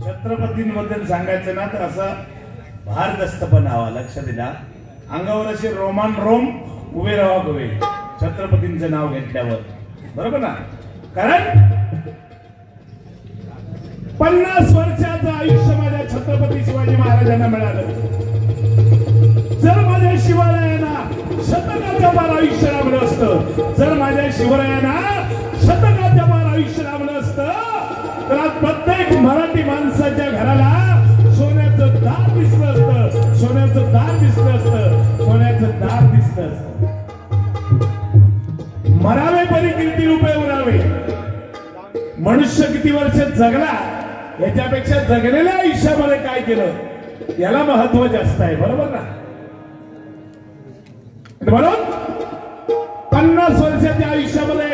छत्रपतींबद्दल सांगायचं ना तर असं भारदस्त पण हवा. लक्ष दिला अंगावर असे रोमान रोम उभे राहा हवे छत्रपतींचं नाव घेतल्यावर, बरोबर ना? कारण 50 वर्षाचं आयुष्य माझ्या छत्रपती शिवाजी महाराजांना मिळालं. जर माझ्या शिवरायांना शतकाच्या पार आयुष्य लाभलं असतं, जर माझ्या शिवरायांना शतकाच्या पार आयुष्य लाभलं असतं तर आज प्रत्येक मराठी माणसाच्या घराला सोन्याचं दार दिसलं असतं, सोन्याचं दार दिसलं असतं, सोन्याचं दार दिसलं असतं. मरावे परी किती रुपये उरावे. मनुष्य किती वर्ष जगला याच्यापेक्षा जगलेल्या आयुष्यामध्ये काय केलं याला महत्व जास्त आहे, बरोबर ना? म्हणून 50 वर्षाच्या आयुष्यामध्ये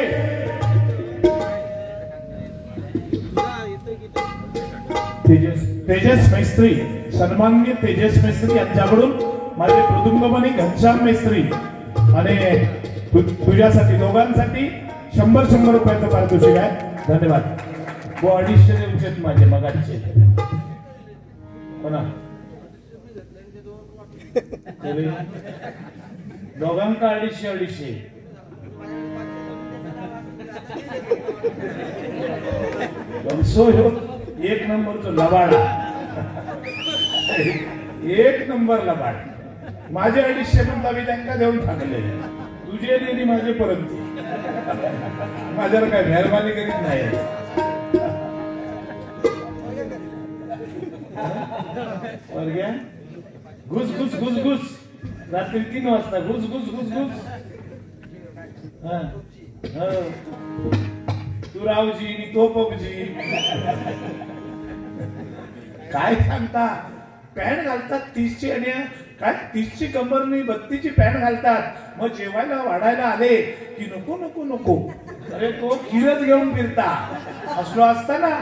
तेजस मेस्त्री, सन्माननीय तेजस मेस्त्री यांच्याकडून माझे मृदुंगमणी घनश्याम मेस्त्री आणि तुझ्यासाठी दोघांसाठी 100 रुपयाचं पारितोषिक आहे. धन्यवाद. वो 250 देऊचेत माझे मगाचे दोघांका 250 एक नंबरचं लबाडा, एक नंबर लबाड. माझे 250 म्हणता मी त्यांना देऊन टाकले, तुझे देणी माझे परत माझ्यावर काय मेहरबानी करीत नाही. घुस घुस घुस घुस रात्री 3 वाजता घुस घुस घुस घुस. तू रावजी आणि तो पबजी काय सांगता. पॅन्ट घालतात 30ची आणि काय 30ची कंबर नाही 32ची पॅन्ट घालतात. मग जेवायला वाढायला आले की नको नको नको. अरे तो खीरच घेऊन फिरता असलो असता ना,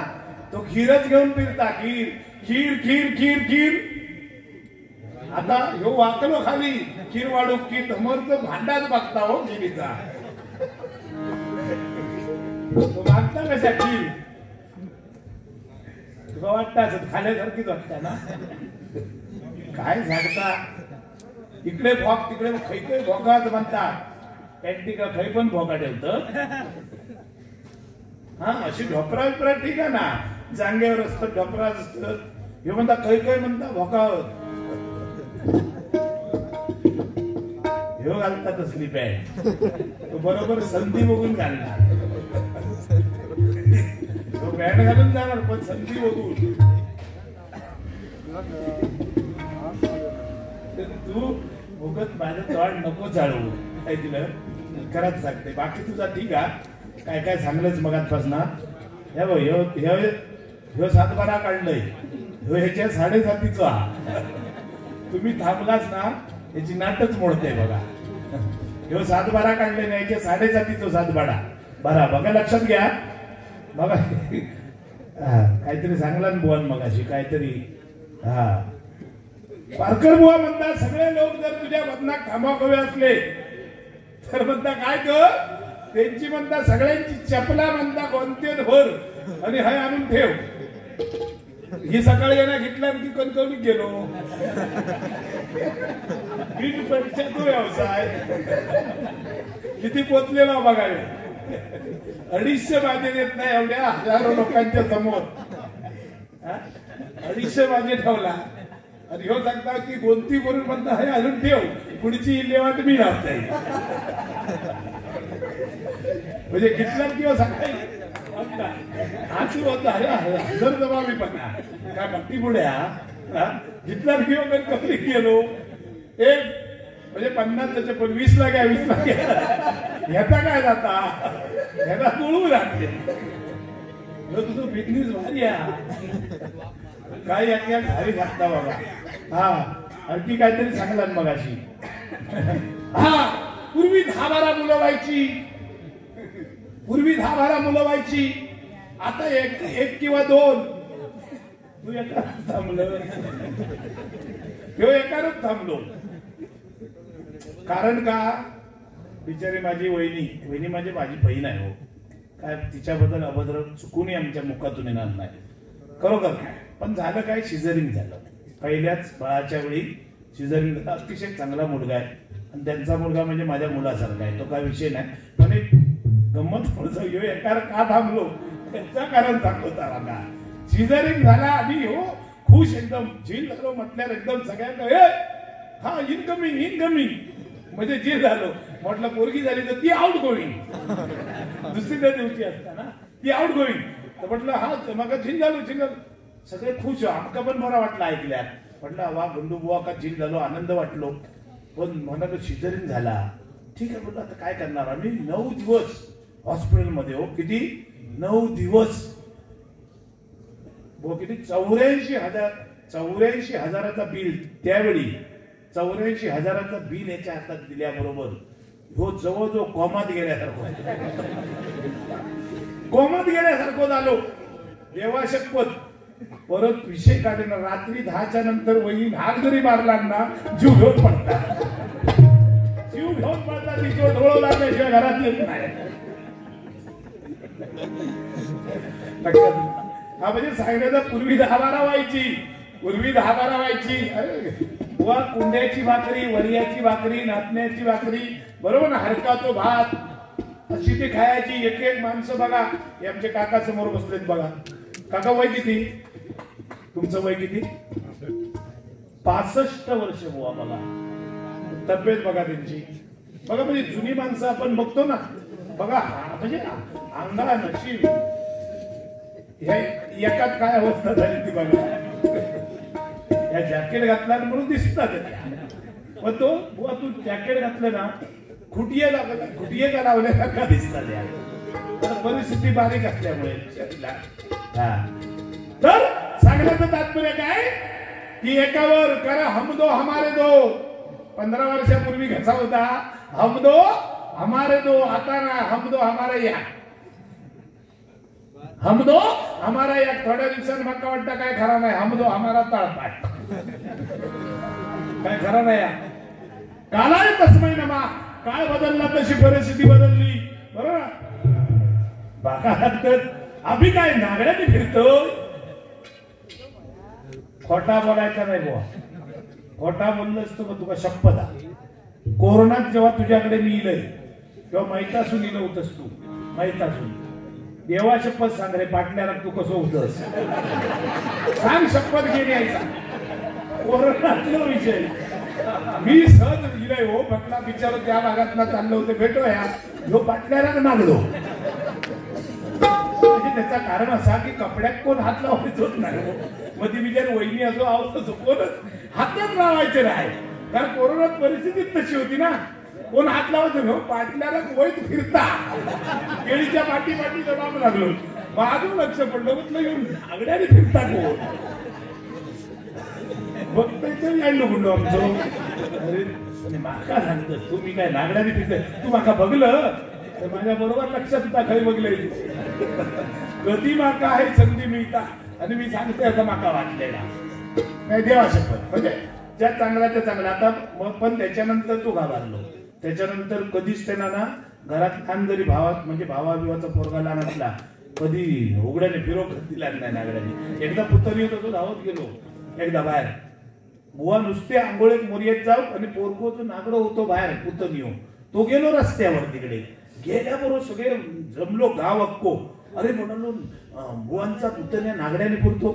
तो खीरच घेऊन फिरता. खीर खीर खीर खीर खीर. आता ह्यो वाकलो खाली खीर वाढू की समोरचं भांडाच बघता हो खिरीचा. तो मागता कशा खीर तुला वाटतं असं खाण्यासारखीच वाटतं ना. काय सांगता इकडे भोग तिकडे खैकडे भोगाच म्हणतात. प्रॅक्टिकल खै पण भोगा ठेवत. हा अशी ढोपरा विपरा ठीक आहे ना, जांगेवर असतं ढोपरा असतं. हे म्हणता खै खै म्हणता भोगावत. ह्यो घालतात असली पॅन्ट तो बरोबर संधी बघून घालणार. तो पॅन्ट घालून जाणार पण संधी बघून. तू बघत माझं तोंड नको चालवू काय दिलं खरंच सांगते. बाकी तुझा ठीक आहे काय काय सांगलंच मगातपासून. हे बघ ह्यो 7-12 काढलंय ह्यो ह्याच्या 7.5चा. तुम्ही थांबलाच ना याची नाटच मोडते बघा. ह्यो 7-12 काढले नाही याच्या 7.5चा 7-12 बघा लक्षात घ्या बघा. काहीतरी सांगला ना बुवान मगाशी काहीतरी. हा पारकर बुवा म्हणतात सगळे लोक जर तुझ्या बदनाक थांबाव हवे असले तर म्हणता काय कर त्यांची म्हणता सगळ्यांची चपला म्हणता कोणते भर आणि हाय आणून ठेव. ही सकाळी येणार घेतला की कणकवलीत गेलो. बिन पैशाचा व्यवसाय किती पोचलेला बघा. 250 बाजे देत नाही एवढ्या हजारो लोकांच्या समोर. 250 बाजे ठेवला आणि ह्यो सांगता की कोणती करून म्हणता हे अजून ठेव पुढची इलेवाट मी लावताय. म्हणजे घेतला किंवा सकाळी होता हजर जबाबीपणा काय भक्ती पुढ्या घेतला किंवा कधी गेलो एक म्हणजे 50 पण 20 ला घ्या 20 ला घ्या ह्याचा काय जाता ह्याचा तुळू लागते. तुझं बिझनेस भारी आहे काय या घारी घातला बाबा. हा आणखी काहीतरी सांगला मग अशी. हा पूर्वी 10-12 मुलं व्हायची. पूर्वी 10-12 मुलं व्हायची. आता एक किंवा 2. तू एकाच थांबलं ह्यो एकाच थांबलो. कारण का बिचारी माझी वहिनी माझी बहीण आहे हो. काय तिच्याबद्दल अभद्र चुकूनही आमच्या मुखातून येणार नाही खरोखर. पण झालं काय सिझरिंग झालं. पहिल्याच बाळाच्या वेळी सिझरिंग झालं. अतिशय चांगला मुलगा आहे आणि त्यांचा मुलगा म्हणजे माझ्या मुलासारखा आहे. तो काय विषय नाही. पण एक गंमत ह्यो एका का थांबलो त्याचं कारण सांगतो का. सिझरिंग झाला आणि हो खुश एकदम झील झालो म्हटल्यावर एकदम सगळ्यांना हा इनकमिंग म्हणजे जे झालं म्हटलं पोरगी झाली तर ती आउट गोईंग. दुसऱ्या दिवशी असताना ती आउट गोईंग तर म्हटलं हा मग झील झालो सगळे खुश. आमका पण बरा वाटलं ऐकल्यात. म्हटलं वा गुंडू बुवा का झील झालो आनंद वाटलो. पण म्हणाल सिझरिंग झाला ठीक आहे म्हटलं आता काय करणार आम्ही. 9 दिवस हॉस्पिटलमध्ये हो. किती 9 दिवस हो. किती 84,000चा बिल त्यावेळी. 84,000चा बिल याच्या हातात दिल्याबरोबर हो जवळजवळ कोमात गेल्यासारखं झालो. देवा शपथ परत विषय काढेना. रात्री 10च्या नंतर वहीन हात जरी मारला ना जीव घेऊन पडतात. तिच्यावर डोळं लागल्याशिवाय घरात येत नाही. हा म्हणजे सांगण्याचा पूर्वी 10-12 व्हायची. अरे बुवा कुंड्याची भाकरी वरियाची भाकरी नाचण्याची भाकरी बरोबर ना. हरकाचो भात अशी ते खायची. एक माणसं बघा हे आमचे काका समोर बसलेत बघा. काका वय किती तुमचं वय किती. 65 वर्ष बुवा. बघा तब्येत बघा त्यांची बघा. म्हणजे जुनी माणसं आपण बघतो ना बघा म्हणजे अंगा नशीब ह्या एकात काय अवस्था झाली ती बघा. या जॅकेट घातला म्हणून दिसतात. पण तो बुवा तू जॅकेट घातलं ना खुटिये का लावल्यासारखा दिसतात. परिस्थिती बारीक असल्यामुळे. तर सांगण्याचं तात्पर्य काय की एकावर करा हम दो हमारे दो. 15 वर्षापूर्वी कसा होता हम दो हमारे दो. आता ना हम दो हमारे या. हम दो हमारा या. थोड्या दिवसांनी मका वाटतं काय खरा नाही. हम दो हमारा तळपाट काय खरा नाही. कालाय तस्मै नमा. काय बदलला तशी परिस्थिती बदलली बरोबर. बाका आम्ही काय नागड्याने फिरतो. खोटा बोलायचा नाही बुवा. खोटा बोललंच तर तुका शपथ आहे. कोरोनात जेव्हा तुझ्याकडे मी इलय तेव्हा माहित असून इलं होतस तू. माहित असून देवा शपथ सांग रे पाटल्याला तू कसं होतस सांग. शपथ घेणे कोरोनातला विषय मी सहज गेलोय हो म्हटला बिचार त्या भागात ना चाललो होते भेटो या ह्यो पाटल्याला मागलो. म्हणजे त्याचा कारण असा की कपड्यात कोण हात लावायचोच नाही. मग ती बिचार वहिनी असो आवडतो कोणच हातच लावायचे नाही. कारण कोरोनात परिस्थितीच तशी होती ना. कोण हात लावायचं पाटल्याला वैत फिरता केळीच्या पाठी पाठी जबाब लागलो. माझं लक्ष पडलं म्हटलं येऊन आगड्याने फिरता कोण बघताय यायलो म्हणलो आमचं. अरे माका सांगत तुम्ही काय नागड्याने फिरताय तू माका बघलं तर माझ्या बरोबर लक्षात होता काही बघलंय कधी माका आहे संधी मिळता आणि मी सांगते आता माका वाटलेला नाही देवा शपथ. म्हणजे ज्या चांगला त्या चांगला. आता पण त्याच्यानंतर तो घाबरलो. त्याच्यानंतर कधीच त्यांना ना घरात खान जरी भावात म्हणजे भावाभिवाचा पोरगा लहान असला कधी उघड्याने फिरो दिला नाही नागड्याने. एकदा पुतणी होतो तो धावत गेलो एकदा बाहेर बुवा नुसते आंघोळीत मोर्यात जाऊ आणि पोरगोचं नागडं होतो बाहेर पुतणी हो तो गेलो रस्त्यावर तिकडे गेल्याबरोबर सगळे जमलो गाव अक्को. अरे म्हणालो बुवांचा पुतण्या नागड्याने फिरतो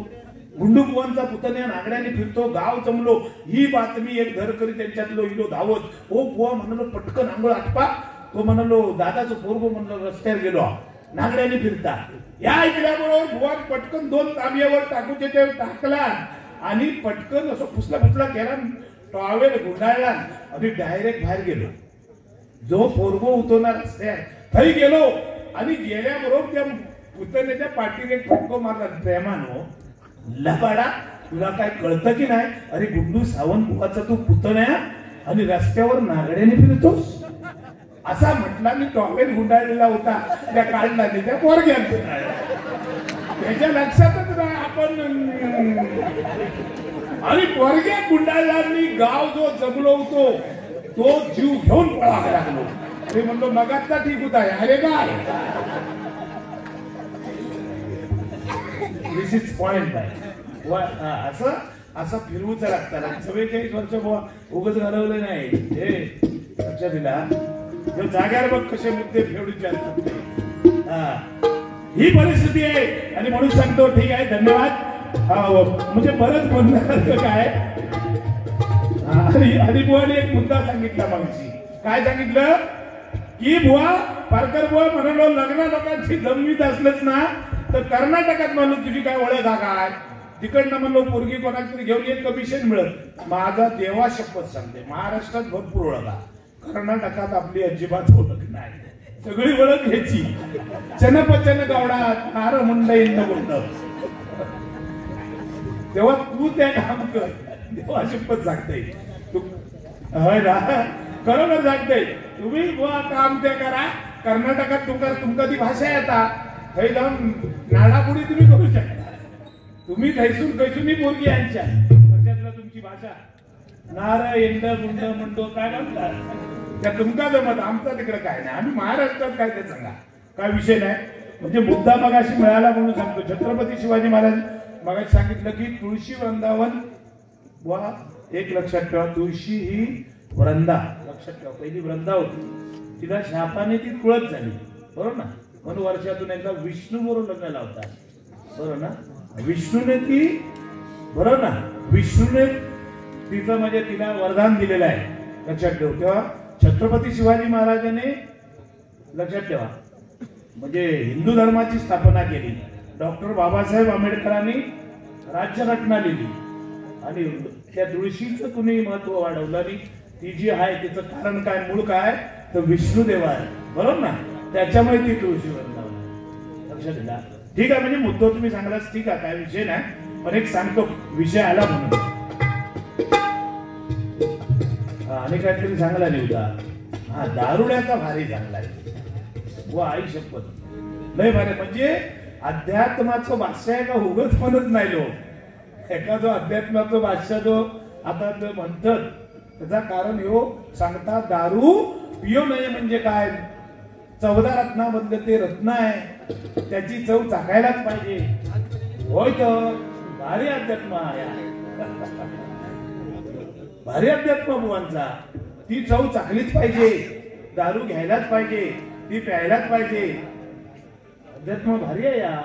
गुंडू बुवांचा पुतण्या नागड्याने फिरतो गाव जमलो. ही बातमी एक घरकरी त्यांच्यातलो इलो धावत ओ बुवा म्हणालो पटकन आंघोळ आटपा. तो म्हणालो दादाचं पोरगो म्हणलं रस्त्यावर गेलो नागड्याने फिरता या ऐकल्याबरोबर बुवा पटकन 2 तांब्यावर टाकूचे ते टाकला आणि पटकन असं फुसला फुसला केला टॉवेल गुंडाळला आणि डायरेक्ट बाहेर गेलो. जो पोरगो होतो ना रस्त्यावर थई गेलो आणि गेल्याबरोबर त्या पुतण्याच्या पाठीने ठोको मारला प्रेमानो लबाडा तुला काय कळतं की नाही. अरे गुंडू सावंत बुवाचा तू पुतण्या आणि रस्त्यावर नागड्याने फिरतोस असा म्हटला. मी टॉवेल गुंडाळलेला होता त्या काढला त्या पोरग्यात त्याच्या लक्षातच नाही आपण आणि पोरग्या गुंडाळला गाव जो जमलो होतो तो जीव घेऊन पळायला लागलो. ते म्हणलो मगाचा ठीक होता अरे काय दिस इज पॉइंट असं असं फिरवूच लागतात. 44 वर्ष बुवा उगच घालवलं नाही हे लक्षात दिला. जाग्यावर बघ कसे मुद्दे फेडूचे असतात. ही परिस्थिती आहे आणि म्हणून सांगतो ठीक आहे धन्यवाद. म्हणजे बरंच म्हणण्यासारखं काय आणि बुवाने एक मुद्दा सांगितला मागची. काय सांगितलं की बुवा पारकर बुवा म्हणालो लग्न लोकांची जमवीत असलंच ना तर कर्नाटकात म्हणलो तुझी काय ओळख काय तिकडनं म्हणलो पोरगी कोणाची तरी घेऊन एक कमिशन मिळत. माझा देवा शपथ सांगते महाराष्ट्रात भरपूर ओळखा कर्नाटकात आपली अजिबात ओळख नाही. सगळी ओळख घ्यायची चनपचन गावडा हार मुंड इंड गुंड. तेव्हा तू त्या काम कर देवा शपथ सांगते तू होय ना खरोखर सांगते तुम्ही बुवा काम ते करा. कर्नाटकात तुमका ती भाषा येता थंय जाऊन नाडापुडी तुम्ही करू शकता. तुम्ही थैसून कैसूनही पोरगी यांच्या वर्षातला तुमची भाषा नार इंड गुंड म्हणतो काय म्हणतात त्या तुमका जमत आमचा तिकडे काय नाही. आम्ही महाराष्ट्रात काय ते सांगा काय विषय नाही. म्हणजे मुद्दा मगाशी मिळाला म्हणून सांगतो. छत्रपती शिवाजी महाराज मगाशी सांगितलं की तुळशी वृंदावन वा एक लक्षात ठेवा तुळशी ही वृंदा लक्षात ठेवा. पहिली वृंदा होती तिला शापाने ती तुळस झाली बरोबर ना. म्हणून वर्षातून एकदा विष्णू बरोबर लग्न लावतात बरोबर ना. विष्णूने ती बरोबर ना विष्णूने तिचं म्हणजे तिला वरदान दिलेलं आहे लक्षात ठेव. तेव्हा छत्रपती शिवाजी महाराजांनी लक्षात ठेवा म्हणजे हिंदू धर्माची स्थापना केली. डॉक्टर बाबासाहेब आंबेडकरांनी राज्यघटना लिहिली आणि त्या तुळशीचं कुणी महत्व वाढवलं आणि ती जी आहे तिचं कारण काय मूळ काय तर विष्णुदेव आहे बरोबर ना. त्याच्यामुळे ती तुळशी वृंदावन लक्षात दिला. ठीक आहे म्हणजे मुद्दा तुम्ही सांगलाच ठीक आहे काय विषय नाही. पण एक सांगतो विषय आला म्हणून आणि काहीतरी चांगला लिहुता. हा दारुड्याचा भारी चांगला आहे व आई शपथ लय भारी. म्हणजे अध्यात्माचं भाष्य आहे का उगच म्हणत नाही लोक. एका जो अध्यात्माचं भाष्य जो आता म्हणतात त्याचा कारण हो सांगता दारू पियो नये म्हणजे काय 14 रत्नामधलं ते रत्न आहे त्याची चव चाकायलाच पाहिजे. होय तर भारी अध्यात्म आहे भारी अध्यात्म बुवांचा. ती चव चाकलीच पाहिजे दारू घ्यायलाच पाहिजे ती प्यायलाच पाहिजे. अध्यात्म भारी आहे या.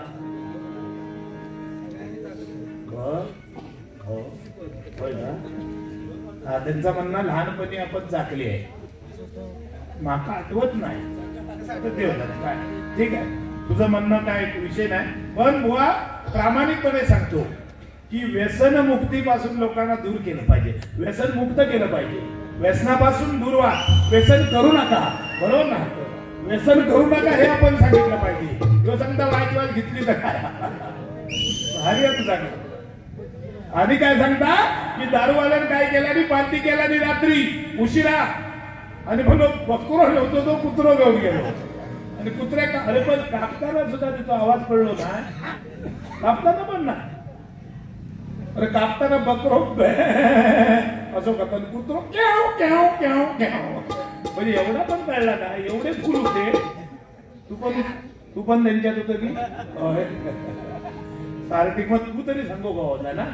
होय ना त्यांचा म्हणणं लहानपणी आपण चाकली आहे, माका आठवत नाही. काय ठीक आहे, तुझं म्हणणं काय विषय नाही. पण बुवा प्रामाणिकपणे सांगतो की व्यसन मुक्तीपासून लोकांना दूर केलं पाहिजे, व्यसन मुक्त केलं पाहिजे. व्यसनापासून दूर व्हा, व्यसन करू नका. बरोबर ना? व्यसन करू नका हे आपण सांगितलं पाहिजे. किंवा सांगता वाईट घेतली तर काय भारी आहे तुझा. आणि काय सांगता की दारूवाल्यानं काय केलं आणि पार्टी केला आणि रात्री उशिरा आणि म्हणून बकरो नव्हतो तो कुत्रो घेऊन गेलो आणि कुत्र्या अरे पण कापताना सुद्धा तिचा आवाज पडलो ना, कापताना पण ना, अरे कापताना बकरो असो करता कुत्रो क्याव क्याव क्याव क्याव. म्हणजे एवढा पण कळला ना, एवढे फुल होते. तू पण त्यांच्यात होत की कार्तिक, मग तू तरी सांगू का होता ना.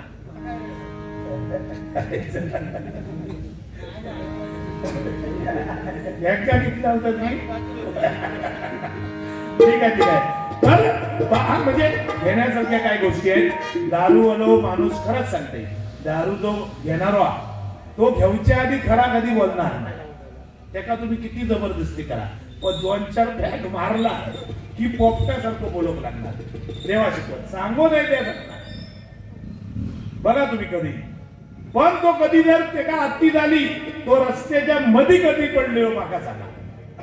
एकदा किती होता तुम्ही. ठीक आहे ठीक आहे. तर म्हणजे घेण्यासारख्या काय गोष्टी आहेत. दारू वालो माणूस खरंच सांगते, दारू जो घेणारा तो घेऊच्या आधी खरा कधी बोलणार नाही. त्याका तुम्ही किती जबरदस्ती करा, पण 2-4 बॅग मारला की पोपट्यासारखं बोलवं लागणार. देवा शिकवत सांगू नाही त्या सांगणार. बघा तुम्ही कधी पण तो कधी जर त्याला हत्ती झाली, तो रस्त्याच्या मध्ये कधी पडले हो माका सांगा,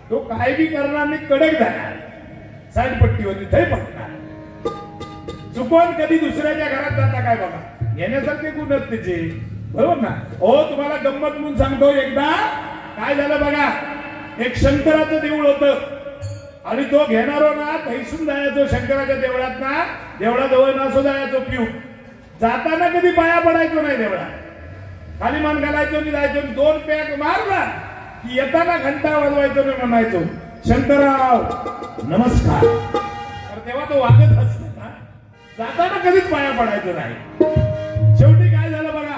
तो काय बी करणार नाही, कडक जाणार साईड पट्टीवर थै पडणार. चुकून कधी दुसऱ्याच्या घरात जाता काय बघा, घेण्यासारखे गुण आहेत त्याचे. बरोबर ना? हो, तुम्हाला गंमत म्हणून सांगतो. एकदा काय झालं बघा, एक शंकराचं देऊळ होतं आणि तो घेणारो ना थैसून जायचो शंकराच्या देवळात ना, देवळाजवळ ना असो जायचो पिऊ. जाताना कधी पाया पडायचो नाही देवळात, खाली मान घालायचो आणि जायचो. 2 पॅक मारला की येताना घंटा वाजवायचो आणि म्हणायचो शंकरराव नमस्कार. तर तेव्हा तो वागत असतो ना, जाताना कधीच पाया पडायचो नाही. शेवटी काय झालं बघा,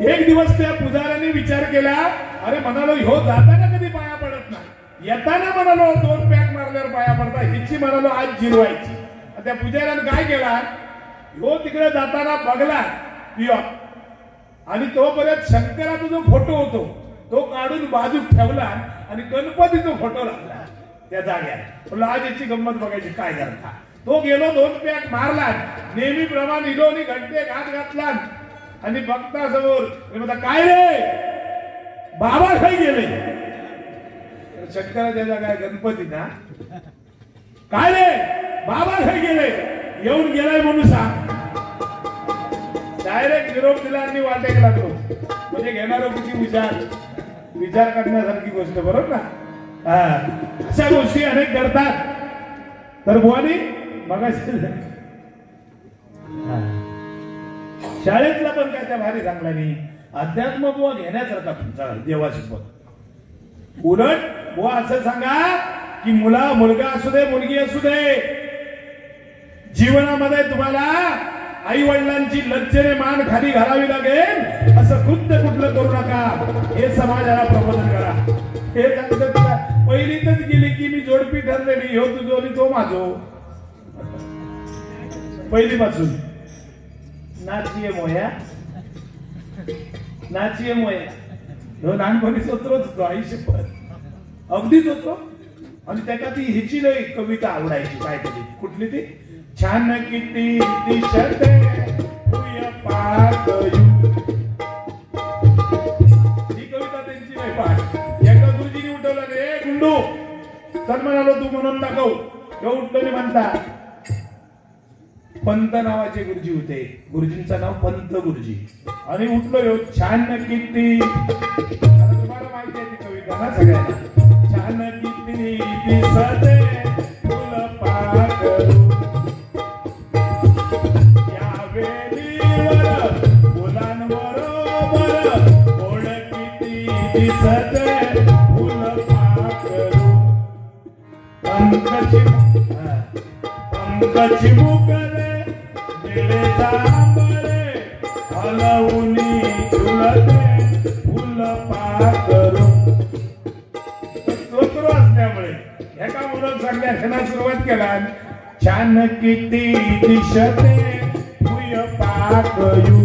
एक दिवस त्या पुजाऱ्याने विचार केला, अरे म्हणालो ह्यो जाताना कधी पाया पडत नाही, येताना म्हणालो 2 पॅक मारल्यावर पाया पडता, हिची म्हणालो आज जिरवायची. त्या पुजाऱ्याने काय केला, ह्यो तिकडे जाताना बघला आणि तो परत शंकराचा जो फोटो होतो तो काढून बाजूक ठेवला आणि गणपतीचा फोटो लागला त्या जाग्यात. आज याची गंमत बघायची काय करता. तो गेलो 2 पॅक मारला, नेहमीप्रमाणे इलो आणि घंटे घात घातला आणि बघता समोर काय रे बाबा काय गेले. शंकराच्या जागा गणपती ना, काय रे बाबा काय गेले, येऊन गेलाय म्हणून सांग. डायरेक्ट निरोप दिला आणि वाटेक लागलो. म्हणजे घेणारो किती विचार करण्यासारखी गोष्ट. बरोबर ना? अशा गोष्टी अनेक करतात. तर बुवानी मग शाळेतला पण काय त्या भारी चांगला नाही. अध्यात्म बुवा घेण्यासारखा तुमचा देवा शिकवत. उलट बुवा असं सांगा की मुलगा असू दे मुलगी असू दे, जीवनामध्ये तुम्हाला आई वडिलांची लज्जेने मान खाली घालावी लागेल असं कृत्य कुठलं करू नका. हे समाजाला प्रबोधन करा. हे सांगतात पहिलीतच गेली की मी जोडपी ठरलेली, हो तुझो आणि तो माझो. पहिलीपासून नाचिये मोया नाचिये मोया, हो लहानपणीच होतो आयुष्यभर अगदीच होतो. आणि त्याला ती ह्याची लई कविता आवडायची, काहीतरी कुठली ती, छान किती दिसते ही कविता त्यांची नाही पाठ. एकदा गुरुजींनी उठवला रे गुंडू तर म्हणालो तू म्हणून दाखव. हे उठलो म्हणता पंत नावाचे गुरुजी होते, गुरुजींचं नाव पंत गुरुजी. आणि उठलो यो छान किती, तुम्हाला माहिती आहे ती कविता ना सगळ्यांना. छान किती दिसते फुल पाकळू, पंकजी मुकले निळे जांभळे हलवुनी झुलते फुल पाकरू. स्तोत्र असल्यामुळे एका मुलं चांगल्या ह्याला सुरुवात केला. छान किती दिसते फुल पाकरू,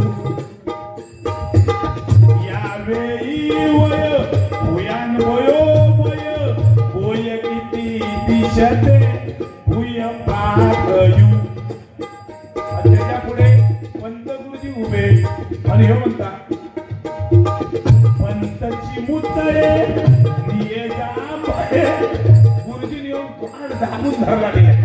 हयते भूय पाकयू. त्याच्या पुढे पंत गुरुजी उभे आणि हे म्हणता पंतची मुतळे निये जांभळे. गुरुजी येऊन पाठ दाबून धरला नाही.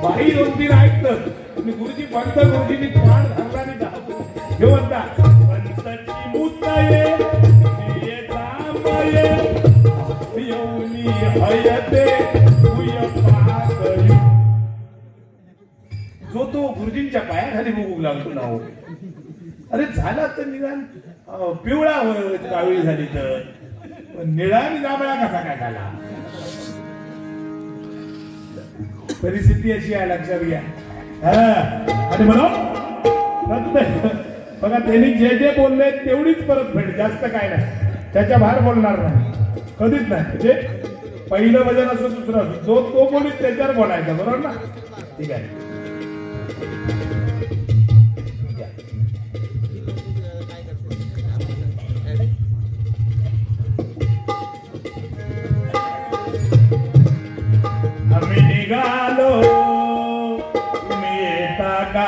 बाई 2-3 ऐकतं आणि गुरुजी पंत गुरुजींनी पाठ धरला नाही दाबून. हे म्हणता पंतची मुतळे निये जांभळे येऊनी हयते भूय पाकयू. जो तो गुरुजींच्या पायाखाली बघू लागतो ना. अरे झाला तर निदान पिवळा कावळी झाली तर निळा आणि जांभळा कसा काय झाला. परिस्थिती अशी आहे लक्षात घ्या. आणि म्हणून बघा त्यांनी जे जे बोलले तेवढीच परतफेड, जास्त काय नाही. त्याच्या बाहेर बोलणार नाही कधीच नाही. म्हणजे पहिलं वजन असं दुसरं असं जो तो बोलीत त्याच्यावर बोलायचं. बरोबर ना. ठीक आहे. आम्ही निघालो तुम्ही येता का.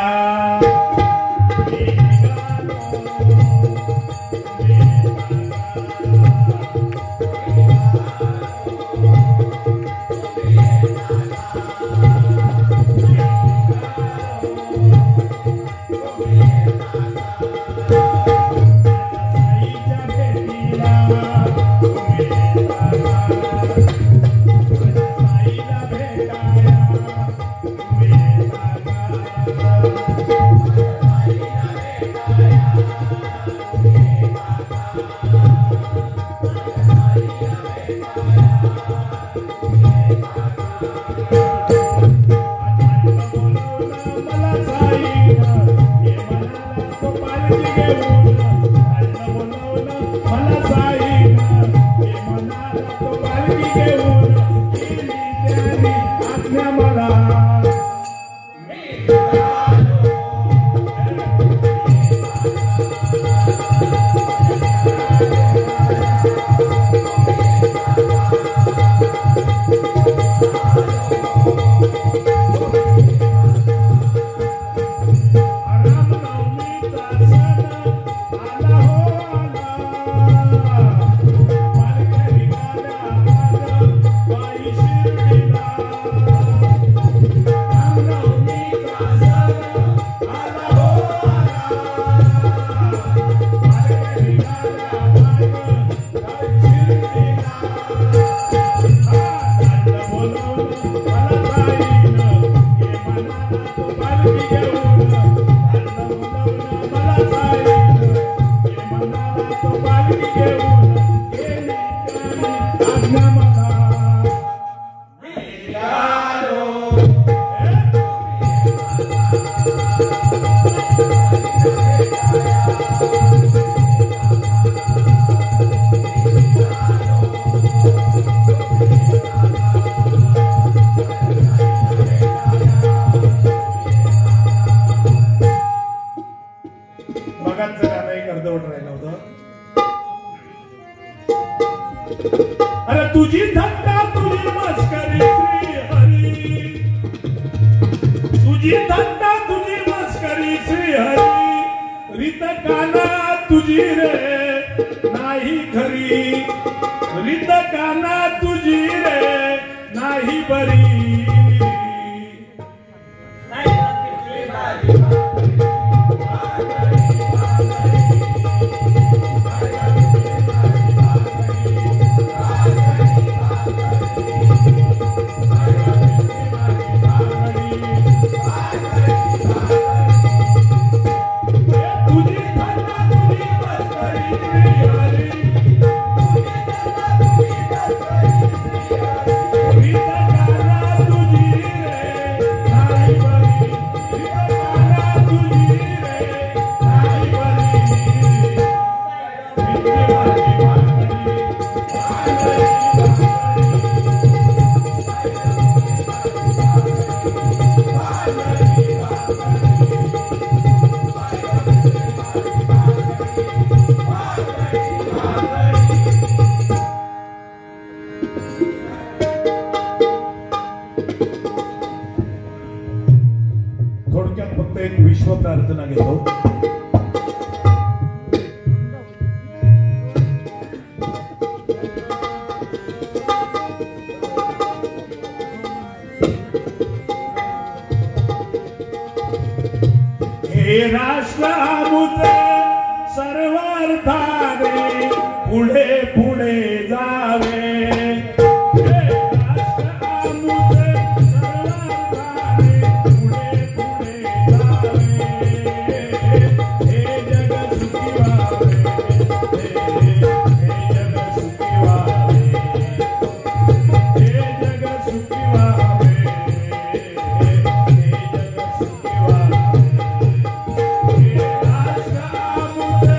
अरे तुझी थट्टा तुझी मस्करी श्री हरी, तुझी थट्टा तुझी मस्करी श्री हरी, रीत काना तुझी रे नाही खरी, रीत काना तुझी रे नाही बरी. हे राष्ट्र आमुचे सर्वार्थाने पुढे पुढे जावे हे राष्ट्र आमुचे सर्वार्थाने पुढे पुढे जावे हे जग सुखी व्हावे हे जग सुखी व्हावे हे जग सुखी व्हावे हे जग सुखी व्हावे हे राष्ट्र आमुचे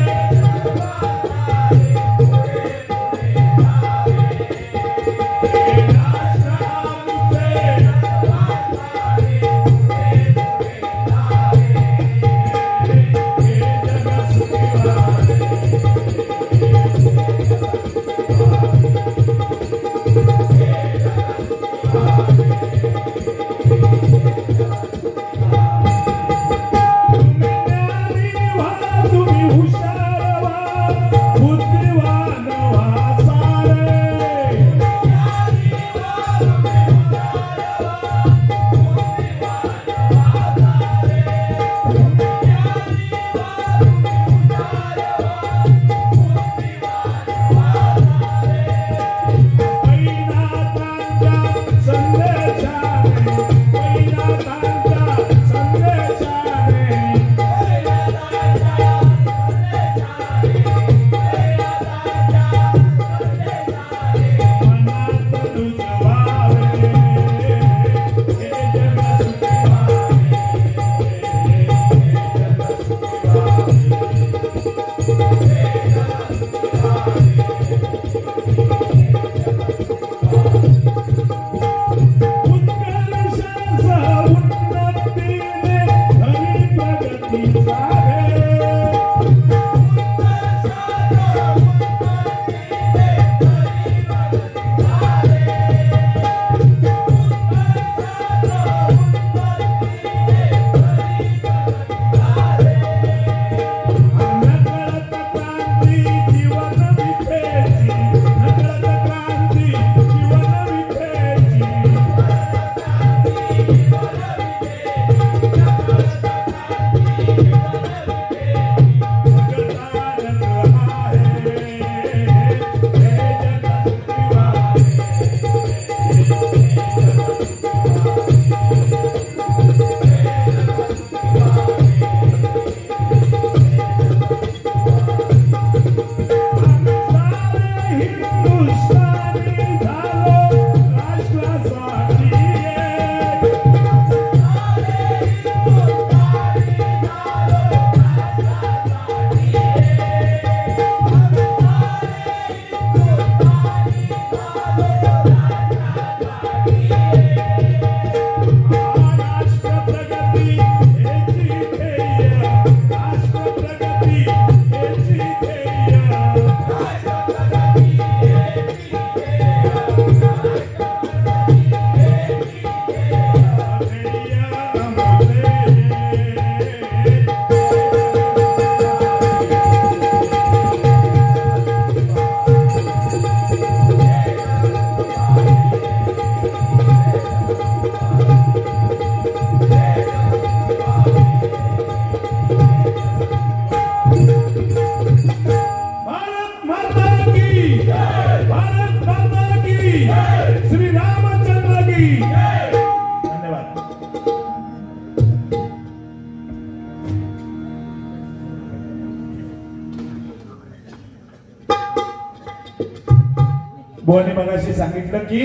बुवाने मगाशी सांगितलं की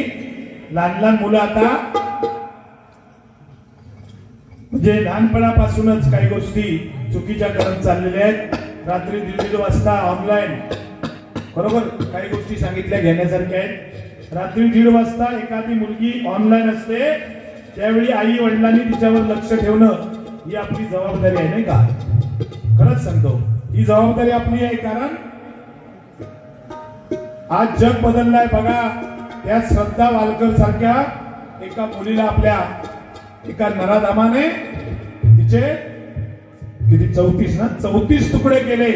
लहान लहान मुलं आता म्हणजे लहानपणापासूनच काही गोष्टी चुकीच्या करत चाललेल्या आहेत. रात्री 1:30 वाजता ऑनलाईन बरोबर काही गोष्टी सांगितल्या घेण्यासारख्या आहेत. रात्री 1:30 वाजता एखादी मुलगी ऑनलाईन असते त्यावेळी आई वडिलांनी तिच्यावर लक्ष ठेवणं ही आपली जबाबदारी आहे नाही का? खरंच सांगतो ही जबाबदारी आपली आहे. कारण आज जग बदललाय बघा. त्या श्रद्धा वालकर सारख्या एका मुलीला आपल्या एका नराधामाने तिचे किती 34 तुकडे केले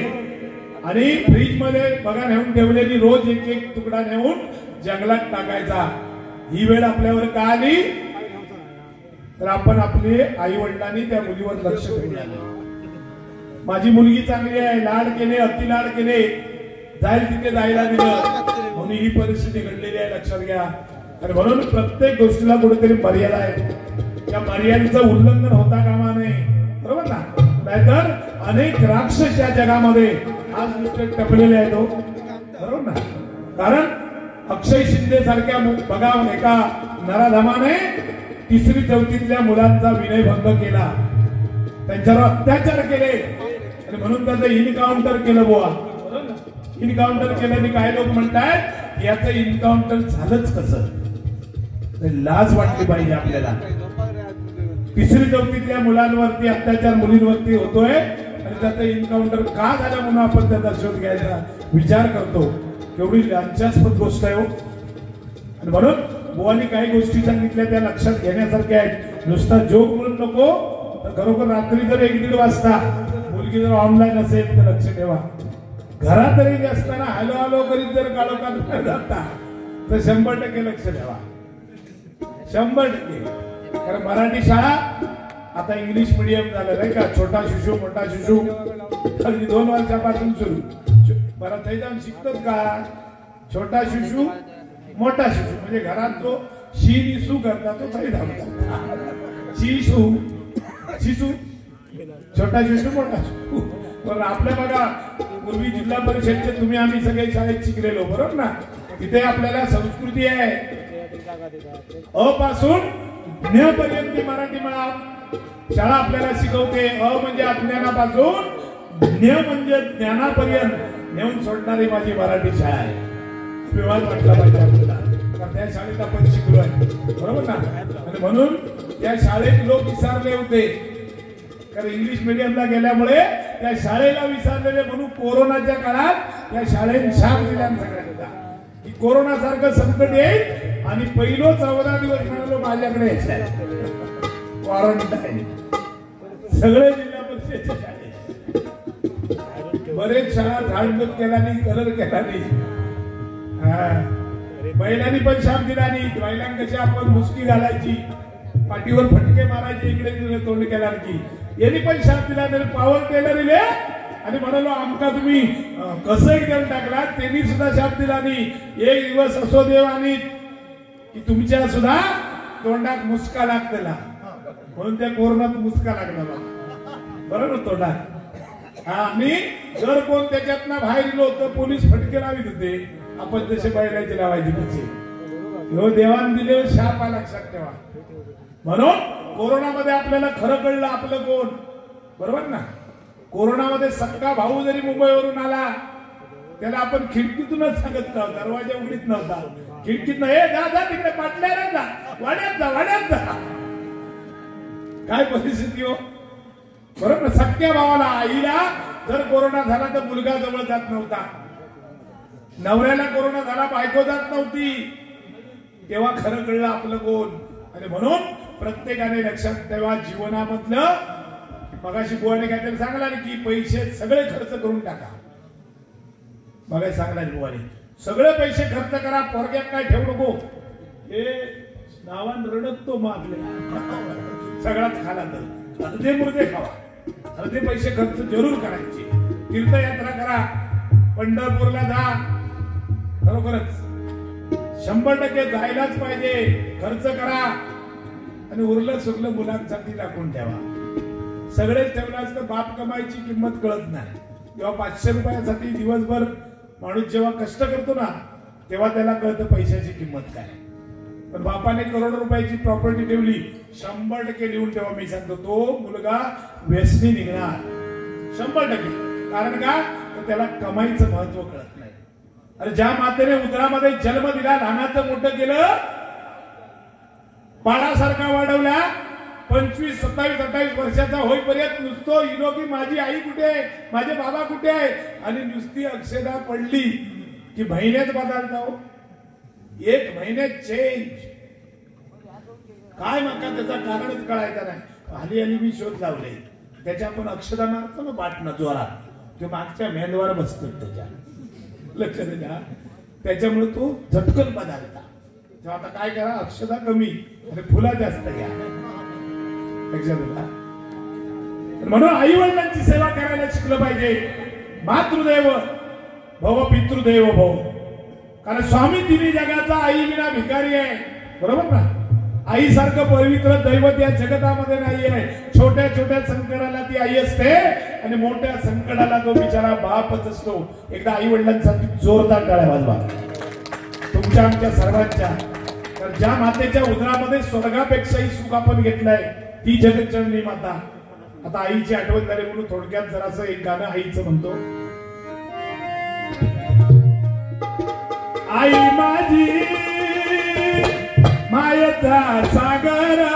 आणि फ्रीज मध्ये बघा नेऊन ठेवलेली रोज एक एक तुकडा नेऊन जंगलात टाकायचा. ही वेळ आपल्यावर का आली तर आपण आपले आई वडिलांनी त्या मुलीवर लक्ष ठेवलं. माझी मुलगी चांगली आहे, लाड केले, अति लाड केले, जाईल तिथे जायला दिलं, म्हणून ही परिस्थिती घडलेली आहे, लक्षात घ्या. आणि म्हणून प्रत्येक गोष्टीला कुठेतरी मर्यादा आहे. त्या मर्यादेचं उल्लंघन होता कामा नये, बरोबर ना. नाहीतर अनेक राक्षस या जगामध्ये आज नुसते टपलेले आहेत, बरोबर ना. कारण अक्षय शिंदे सारख्या बघा एका नराधमाने 3री 4थीतल्या मुलांचा विनयभंग केला, त्यांच्यावर अत्याचार केले आणि म्हणून त्याचं इनकाउंटर केलं बुवा. इनकाउंटर केल्याने काही लोक म्हणतात याचं इनकाउंटर झालंच कसं. लाज वाटली पाहिजे आपल्याला. 3री 4थीतल्या मुलांवरती अत्याचार मुलींवरती होतोय आणि त्याचं इनकाउंटर का झालं म्हणून आपण त्याचा शोध घ्यायचा विचार करतो. केवढी लांछनास्पद गोष्ट आहे हो. आणि म्हणून बुवानी काही गोष्टी सांगितल्या त्या लक्षात घेण्यासारख्या आहेत. नुसता जोक म्हणून नको, तर खरोखर रात्री जर 1-1:30 वाजता मुलगी जर ऑनलाईन असेल तर लक्ष ठेवा. घरात तरी असताना हॅलो हॅलो करीत जर काळोखात जाता तर 100% लक्ष ठेवा, 100%. कारण मराठी शाळा आता इंग्लिश मीडियम झालं नाही का. छोटा शिशू मोठा शिशू अगदी 2 वर्षापासून सुरू. परत हे जाऊन शिकतात का छोटा शिशू मोठा शिशू, म्हणजे घरात जो शी सू करता तो सही धावता. शिशू शिशू छोटा शिशू मोठा शिशू. पण आपल्या बघा पूर्वी जिल्हा परिषदचे तुम्ही आम्ही सगळे शाळेत शिकलेलो, बरोबर ना. तिथे आपल्याला संस्कृती आहे, अ पासून ज्ञ पर्यंत मराठी शाळा आपल्याला शिकवते. अ म्हणजे अज्ञानापासून, ज्ञ म्हणजे ज्ञानापर्यंत नेऊन सोडणारी माझी मराठी शाळा आहे. विवाद वाटला पाहिजे आपल्याला, कारण त्या शाळेत आपण शिकलो आहे, बरोबर ना. आणि म्हणून त्या शाळेत लोक विसरले होते, कारण इंग्लिश मीडियमला गेल्यामुळे त्या शाळेला विसरलेले. म्हणून कोरोनाच्या काळात त्या शाळेने शाप दिला सगळ्यांना की कोरोना सारखं संकट येईल आणि पहिलो 14 दिवस म्हणालो माझ्याकडे क्वारंटाईन. सगळे जिल्हा परिषदेच्या शाळेत, बरेच शाळा झाडझूड केला नाही, कलर केला नाही. महिलांनी पण शाप दिला नाही. महिलांकशी आपण मुसकी घालायची, पाठीवर फटके मारायचे, इकडे तिकडे तोंड केला की यांनी पण शाप दिला नाही. पॉवर टेलर दिले आणि म्हणालो आमका तुम्ही कसं एकदम टाकला, त्यांनी सुद्धा शाप दिला नाही. एक दिवस असो देव आणि की तुमच्या सुद्धा तोंडात मुसका लागतेला, म्हणून त्या कोरोनात मुसका लागला बरोबर तोंडात. आणि जर कोण त्याच्यातनं बाहेर गेलो तर पोलीस फटके लावित होते, आपण जसे बैलाचे लावायचे तसे. ह्यो देवान दिले शाप लक्षात ठेवा. म्हणून कोरोनामध्ये आपल्याला खरं कळलं आपलं कोण, बरोबर ना. कोरोनामध्ये सक्का भाऊ जरी मुंबईवरून आला त्याला आपण खिडकीतूनच सांगत नव्हता, दरवाजा उघडीत नव्हता, खिडकीत हे जा जा तिकडे पाटल्या जा, वाड्यात जा वाड्यात जा. काय परिस्थिती हो, बरोबर ना. सख्या भावाला आईला जर कोरोना झाला तर मुलगा जवळ जात नव्हता, नवऱ्याला कोरोना झाला बायको जात नव्हती. तेव्हा खरं कळलं आपलं कोण. आणि म्हणून प्रत्येकाने लक्षात ठेवा जीवनामधलं. मगाशी बुवाने काहीतरी सांगला की पैसे सगळे खर्च करून टाका. मगाशी सांगला बुवाने सगळे पैसे खर्च करा, पोरग्यात काय ठेवू नको. हे नावान रडत तो मागले सगळाच खाला तर अर्धे मुर्दे खावा, अर्धे पैसे खर्च जरूर करायचे. तीर्थयात्रा करा, पंढरपूरला जा, खरोखरच 100% जायलाच पाहिजे. खर्च करा आणि उरलं सुरलं मुलांसाठी राखून ठेवा. सगळेच ठेवलं असतं बाप कमाईची किंमत कळत नाही. तेव्हा 500 रुपयासाठी दिवसभर माणूस जेव्हा कष्ट करतो ना तेव्हा त्याला कळतं पैशाची किंमत काय. पण बापाने करोड रुपयाची प्रॉपर्टी ठेवली, 100% लिहून ठेवा. मी सांगतो तो मुलगा व्यसनी निघणार 100%. कारण का तर त्याला कमाईचं महत्व कळत नाही. अरे ज्या मातेने उदरामध्ये जन्म दिला, लहानाचं मोठं केलं, पाडासारखा वाढवला, 25, 27, 28 वर्षाचा होईपर्यंत नुसतो इनो की माझी आई कुठे आहे, माझे बाबा कुठे आहे, आणि नुसती अक्षदा पडली की महिन्यात बदलता हो. 1 महिन्यात चेंज काय मका त्याचा कारणच कळायचं नाही. हल्ली हल्ली मी शोध लावले त्याच्या आपण अक्षदा मारतो ना बाटणं जोरात, ते मागच्या मेंदवार बसतात त्याच्या, लक्ष द्या. त्याच्यामुळे तो झटकन बदलता. तेव्हा आता काय करा, अक्षदा कमी आणि फुला जास्त घ्या. लक्षात द्या. म्हणून आई वडिलांची सेवा करायला शिकलं पाहिजे. मातृदेव भव पितृदेव भव. कारण स्वामी तिन्ही जगाचा आई विना भिकारी आहे. बरोबर ना. आई सारखं पवित्र दैवत या जगतामध्ये नाही आहे. छोट्या छोट्या संकटाला ती आई असते आणि मोठ्या संकटाला तो बिचारा बापच असतो. एकदा आई वडिलांसाठी जोरदार टाळ्या वाजवा तुमच्या आमच्या सर्वांच्या. तर ज्या मातेच्या उदरामध्ये स्वर्गापेक्षाही सुख आपण घेतलंय ती जगज्जननी माता. आता आईची आठवण झाली म्हणून थोडक्यात जरासं एक गाणं आईचं म्हणतो. आई माझी मायेचा सागर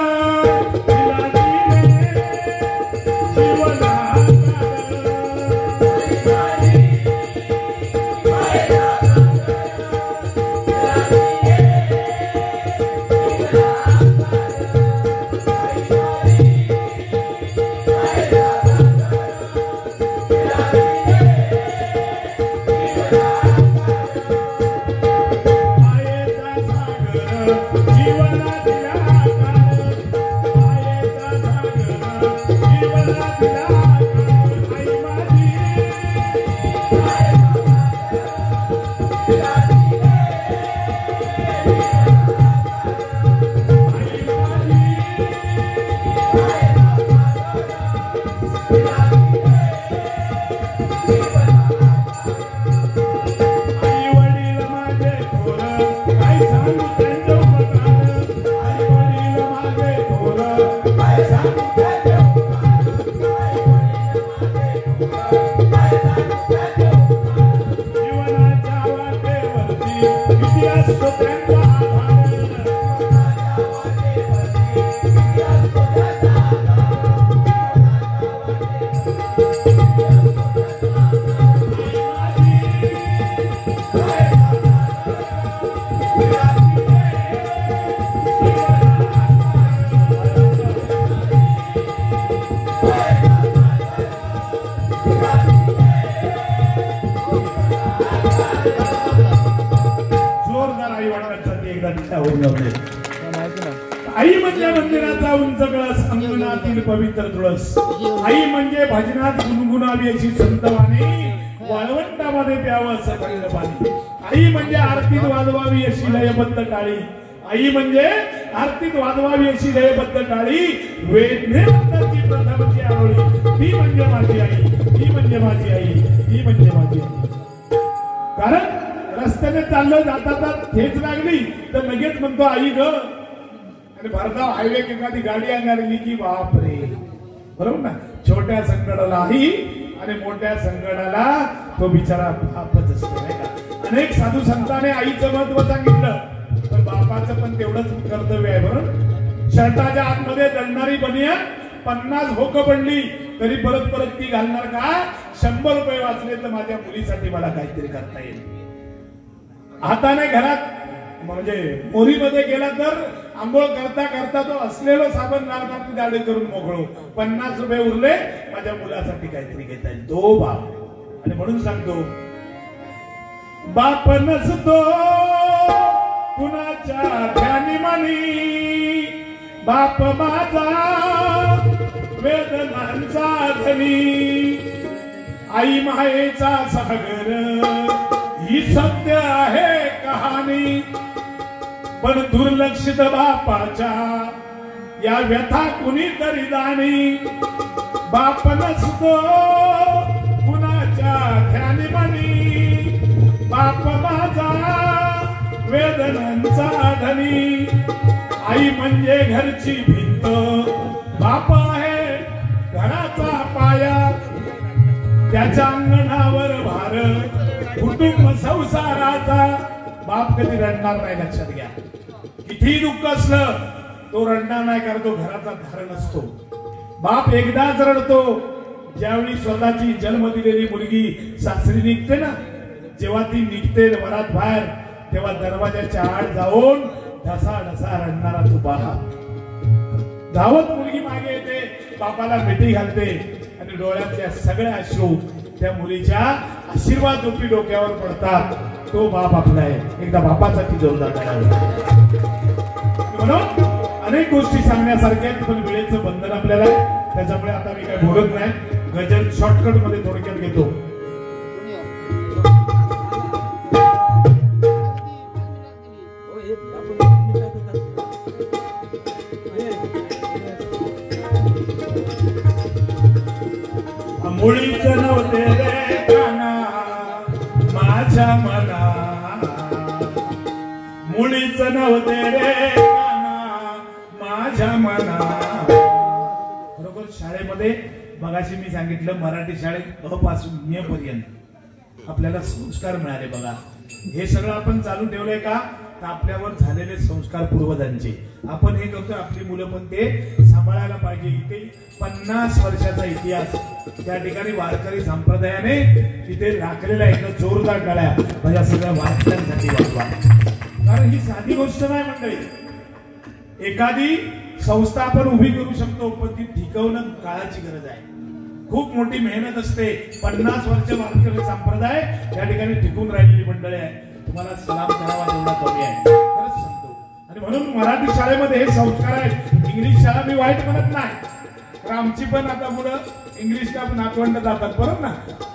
तिला दिले जीवनाधार. आई म्हणजे मंदिराचा उंच कळस अंगणातील पवित्र तुळस. आई म्हणजे भजनात गुणगुणावी अशी संतवाणी वाळवंटामध्ये प्यावं असं थंड पाणी. आई म्हणजे आरतीत वाजवावी अशी लयबद्ध टाळी. आई म्हणजे आरतीत वाजवावी अशी लयबद्ध टाळी. वेदनेची प्रथमची आरोळी. ती म्हणजे माझी आई. ती म्हणजे माझी आई. ती म्हणजे माझी आई. कारण रस्त्याने चाललं जाता ठेच लागली तर लगेच म्हणतो आई ग. आणि भरधाव हायवे एखादी गाडी अंगारली की बापरे. बरोबर ना. छोट्या संकटाला आई आणि मोठ्या संकटाला तो बिचारा बापच असतो नाही का. अनेक साधू संतांनी आईचं महत्व सांगितलं पण बापाचं पण तेवढंच कर्तव्य आहे. बरोबर. शर्टाच्या आतमध्ये दळणारी बनियान 50 होक पडली तरी परत परत ती घालणार का. 100 रुपये वाचले तर माझ्या मुलीसाठी मला काहीतरी करता येईल. हाताने घरात म्हणजे मोरीमध्ये गेला तर आंघोळ करता करता तो असलेलो साबण लावणार दाढी करून मोकळो. 50 रुपये उरले माझ्या मुलासाठी काहीतरी घेता येईल. तो बाप. आणि म्हणून सांगतो बाप नसतो कुणाच्या ध्यानी मनी. बाप माझा वेदनांचा धनी. आई मायेचा सागर ही सत्य आहे कहाणी. पण दुर्लक्षित बापाच्या या व्यथा कुणीतरी जाणी. बाप नसतो कुणाच्या ध्यानी मनी. बाप माझा वेदनांचा धनी. आई म्हणजे घरची भिंत. बाप आहे घराचा पाया. त्याच्या अंगणावर भार कुटुंब संसाराचा. बाप कधी रडणार नाही. लक्षात घ्या. किती दुःख असलं तो रडणार नाही कारण तो घराचा धारण असतो. बाप एकदाच रडतो ज्यावेळी स्वतःची जन्म दिलेली मुलगी सासरी निघते ना. जेव्हा ती निघते वरात बाहेर तेव्हा दरवाजाच्या आड जाऊन ढसा ढसा रडणारा तो बाप. धावत मुलगी मागे येते बापाला मिठी घालते आणि डोळ्यातल्या सगळे अश्रू त्या मुलीच्या आशीर्वाद रूपी डोक्यावर पडतात. तो बाप आपला आहे. एकदा बापासाठी जोरदार टाळ्या. म्हणून अनेक गोष्टी सांगण्यासारख्या आहेत, पण वेळेचं बंधन आपल्याला आहे, त्याच्यामुळे आता मी काय बोलत नाही. गजल शॉर्टकट मध्ये थोडक्यात घेतो. मुळीच नव्हते रे काना माझ्या मना, मुळीच नव्हते रे काना माझ्या मना. बरोबर. शाळेमध्ये मगाशी मी सांगितलं मराठी शाळेत अ पासून ज्ञ पर्यंत आपल्याला संस्कार मिळाले. बघा हे सगळं आपण चालू ठेवलंय का, तर आपल्यावर झालेले संस्कार पूर्वजांचे आपण हे करतो. आपली मुलं पण ते सांभाळायला पाहिजे. इथे 50 वर्षाचा इतिहास त्या ठिकाणी वारकरी संप्रदायाने तिथे राखलेला आहे. जोरदार टाळ्या माझ्या सगळ्या वारकऱ्यांसाठी वाजवा, कारण ही साधी गोष्ट नाही मंडळी. एखादी संस्था आपण उभी करू शकतो, पण ती टिकवणं काळाची गरज आहे. खूप मोठी मेहनत असते. 50 वर्ष वारकरी संप्रदाय या ठिकाणी टिकून राहिलेली मंडळी आहे. तुम्हाला सलाम करावा तेवढा कमी आहे, खरंच सांगतो. आणि म्हणून मराठी शाळेमध्ये हे संस्कार आहेत. इंग्लिश शाळा मी वाईट म्हणत नाही, तर आमची पण आता मुलं इंग्लिशला नातवंड जातात, बरोबर ना.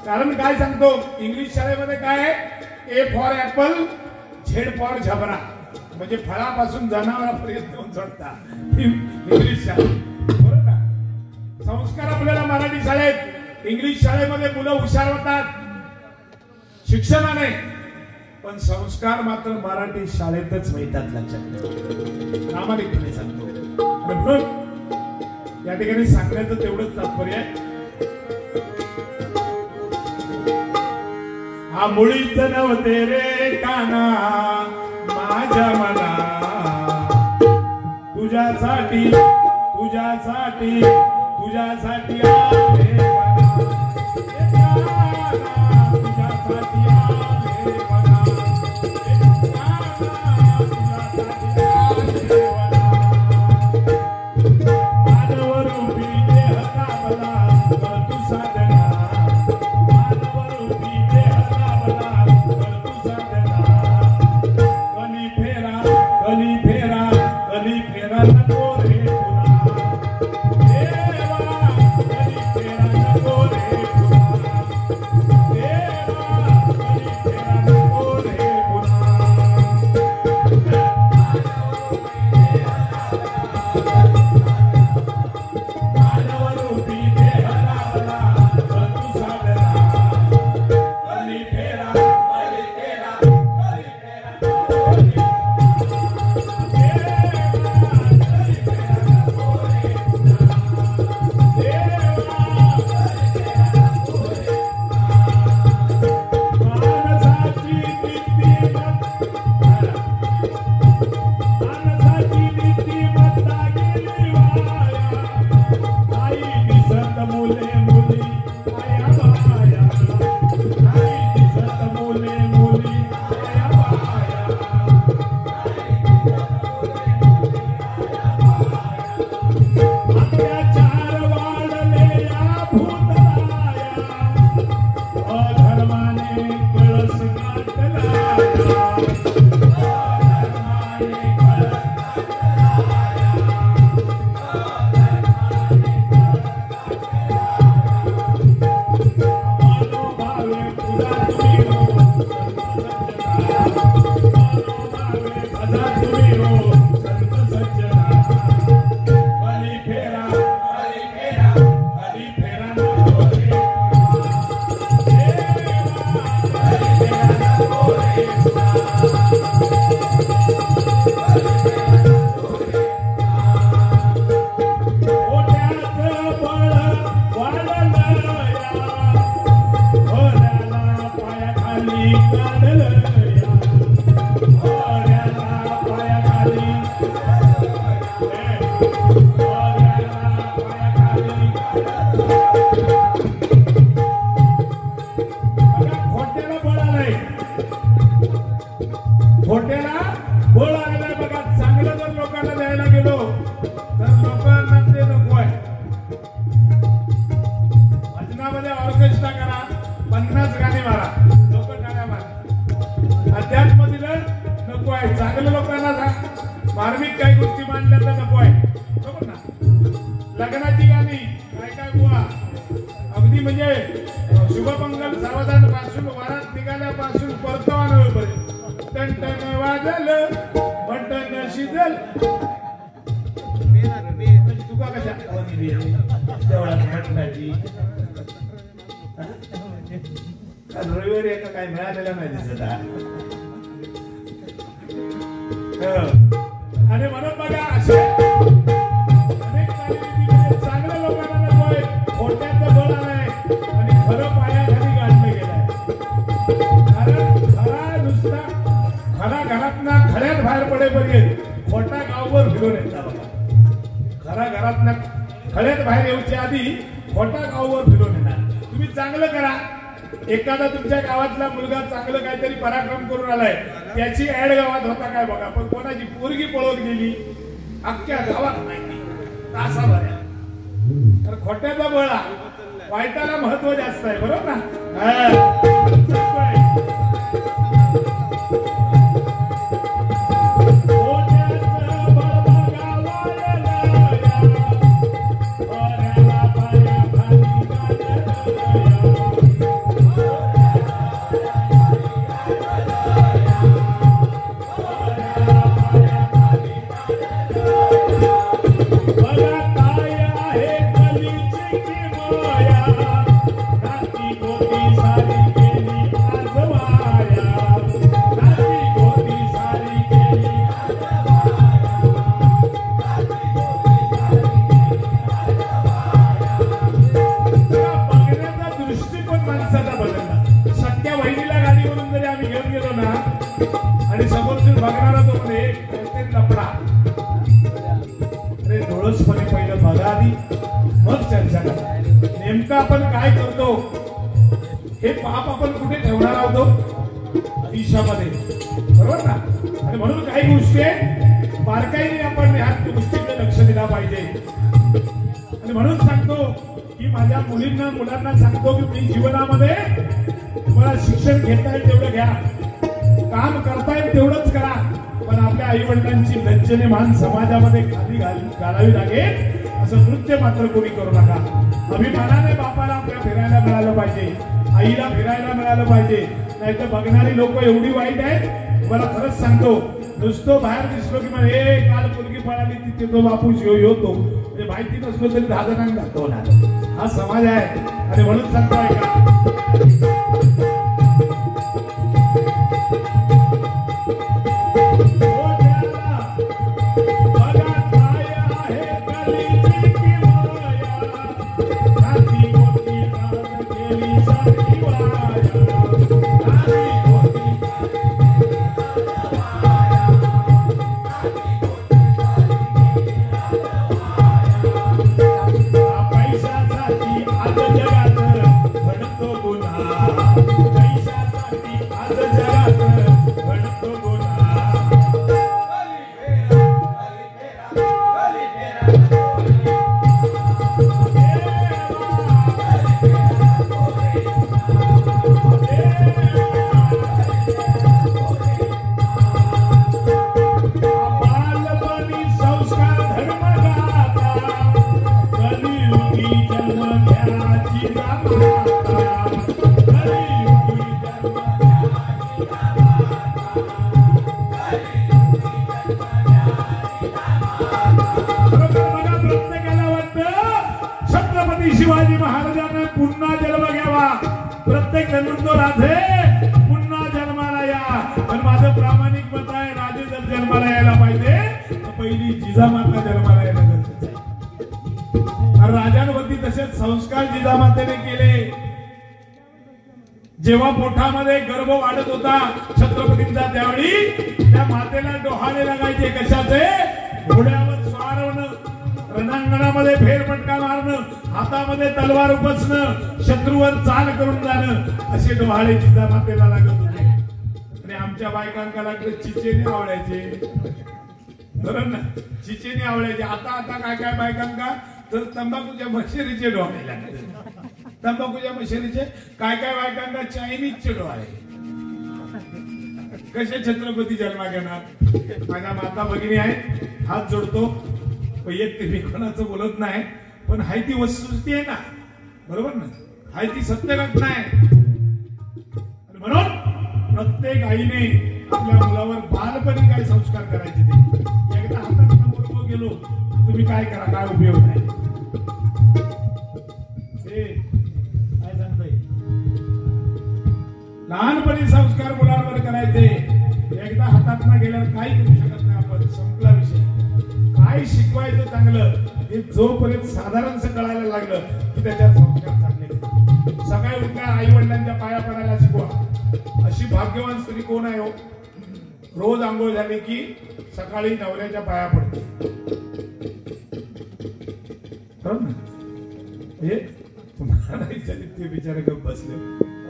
कारण काय सांगतो, इंग्लिश शाळेमध्ये काय आहे, A for apple, Z for zebra, म्हणजे फळापासून जनावरापर्यंत घेऊन सोडता इंग्लिश शाळा, बरोबर ना. संस्कार आपल्याला मराठी शाळेत, इंग्लिश शाळेमध्ये मुलं हुशार होतात शिक्षणाने, पण संस्कार मात्र मराठी शाळेतच मिळतात. लक्षात ठेवा, प्रामाणिकपणे सांगतो. आणि म्हणून या ठिकाणी सांगण्याचं तेवढंच तात्पर्य आहे. हा मुळीच नव्हते रे काना माझ्या मना, तुझ्यासाठी तुझ्यासाठी तुझ्यासाठी आले मना, तुझ्यासाठी आले मना, तुझ्यासाठी आले मना. मानवरूपी देह कामला कर तू साधना, मानवरूपी देह कामला कर तू साधना. कली फेरा कली फेरा कली फेरा नको रे पुन्हा, देवा कली फेरा नको रे पुन्हा, देवा कली फेरा नको रे पुन्हा. मानवरूपी देह लावला कर तू साधना, कली फेरा कली फेरा कली फेरा नको रे पुन्हा, खोट्याला बोल आलेला बघा. चांगलं जर लोकांना द्यायला गेलो तर लोकांना ते नको आहे. भजनामध्ये ऑर्केस्ट्रा करा, 50 गाणी मारा, लोक गाण्या मारा. अध्यात्म दिलं नको आहे. चांगलं लोकांना सांग, मार्मिक काही गोष्टी मांडल्या तर नको आहे बरोबर ना. लग्नाची गाणी काय काय बुवा अगदी म्हणजे शुभमंगल सावधान पासून वरात निघाल्यापासून परतवा नव्हेपर्यंत टन वाजलं बटन शिजल तुका कशा तेवढा म्हटण्याची रविवारी एका काय मिळालेला नाही दिसत. आणि म्हणून बघा असे अनेक चालीरीतीमध्ये चांगल्या लोकांना नकोय खोट्याचं बळ आलंय आणि खरं पायाखाली गाडलं गेलंय. कारण खरा नुसता खरा घरातना खड्यात बाहेर पडेपर्यंत खोटा गावभर फिरून येतात बघा. खरा घरातना खड्यात बाहेर येऊच्या आधी खोटा गावभर फिरून येणार. तुम्ही चांगलं करा. एखादा तुमच्या गावातला मुलगा चांगलं काहीतरी पराक्रम करून आलाय त्याची ऍड गावात होता काय बघा. पण कोणाची पोरगी पळवून गेली अख्ख्या गावात माहिती तासाभऱ्या. तर खोट्याचा बळा वाईटाला महत्व जास्त आहे बरोबर ना. आणि समोरचे बघणारा तो म्हणजे लपडा. अरे डोळसपणे पहिलं बघा आधी मग चर्चा करा. नेमकं आपण काय करतो हे पाप आपण कुठे ठेवणार आहोत आयुष्यामध्ये बरोबर ना. आणि म्हणून काही गोष्टी बारकाईने आपण ह्या गोष्टीकडे लक्ष दिला पाहिजे. आणि म्हणून सांगतो की माझ्या मुलींना मुलांना सांगतो की मी जीवनामध्ये तुम्हाला शिक्षण घेता येईल तेवढं घ्या, काम करता येईल तेवढंच करा, पण आपल्या आई वडिलांची लज्जने मान समाजामध्ये खाली घालावी लागेल असं कृत्य मात्र कोणी करू नका. अभिमानाने बापाला आपल्या फिरायला मिळालं पाहिजे, आईला फिरायला मिळालं पाहिजे. नाही तर बघणारी लोक एवढी वाईट आहेत मला खरंच सांगतो. नुसतं बाहेर दिसलो की म्हणजे हे काल मुलगी पळाली तिथे तो बापू होतो म्हणजे माहिती नसलो तरी 10 जणांना दाखवणार. हा समाज आहे. आणि म्हणून सांगतो ऐका शिवाजी महाराजांना पुन्हा जन्म घ्यावा. प्रत्येक नंदो राधे पुन्हा जन्माला या. पण माझं प्रामाणिक मत आहे राजे जर जन्माला यायला पाहिजे तर पहिली जिजामाता जन्माला यायला गरजेचं आहे. राजांवरती तसेच संस्कार जिजामातेने केले. जेव्हा पोटामध्ये गर्भ वाढत होता छत्रपतींचा त्यावेळी त्या मातेला डोहाळे लागायचे. कशाचे? घोड्यावर स्वार होणं, रणांगणामध्ये फेरफटका मारणं, हातामध्ये तलवार उपसणं, शत्रूवर चाल करून जाणं असे डोहाळे जिजामातेला लागत होते. आणि आमच्या बायकांना लागले चिचेने आवडायचे बरोबर ना. चिचेने आवडायचे. आता काय काय बायकांना तर तंबाखूच्या मशेरीचे डोहाळे लागले. तंबाखूच्या मशेरीचे काय काय बायकांना चायनीजचे डोहाळे. कसे छत्रपती जन्मा घेणार? माझ्या माता भगिनी आहेत, हात जोडतो. वैयक्तिक मी कोणाचं बोलत नाही, पण हाय ती वस्तुस्थिती आहे ना, बरोबर ना? हाय ती सत्य घटना आहे. म्हणून प्रत्येक आईने आपल्या मुलावर बालपणी काय संस्कार करायचे ते एकदा हातात बरोबर गेलो तुम्ही काय करा, काय उपयोग नाही. काय सांगताय? लहानपणी संस्कार मुलांवर करायचे. एकदा हातात ना गेल्यावर काही करू शकत नाही आपण. संपला विषय. काय शिकवायचं चांगलं हे जोपर्यंत साधारणच कळायला लागलं की त्याच्यात संस्कार चांगले. सकाळी उठल्या आई वडिलांच्या पाया पडायला शिकवा. अशी भाग्यवान स्त्री कोण आहे हो? रोज आंघोळ झाली की सकाळी नवऱ्याच्या पाया पडते. हे तुम्हाला ते बिचारे गप्प बसले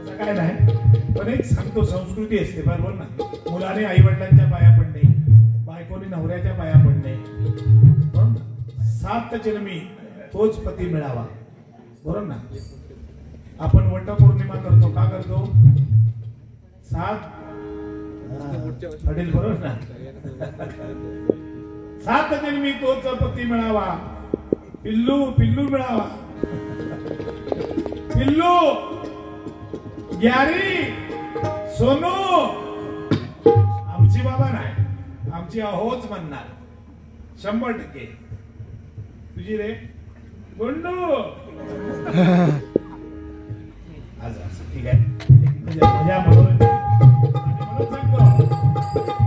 असं काय नाही, पण एक सांगतो संस्कृती असते, बरोबर ना? मुलाने आई वडिलांच्या पाया पडणे, बायकोने नवऱ्याच्या पाया पडणे, बरोबर ना? 7 जन्मी तोच पती मिळावा, बरोबर ना? आपण वटपौर्णिमा करतो, का करतो? 7 वडील, बरोबर ना? 7 जन्मी तोच पती मिळावा, पिल्लू पिल्लू मिळावा. पिल्लू, ग्यारी, सोनू. आमची बाबा नाही, आमची अहोच म्हणणार 100%. तुझी रे गुंडू. आज ठीक आहे, मजा म्हणून सांगतो.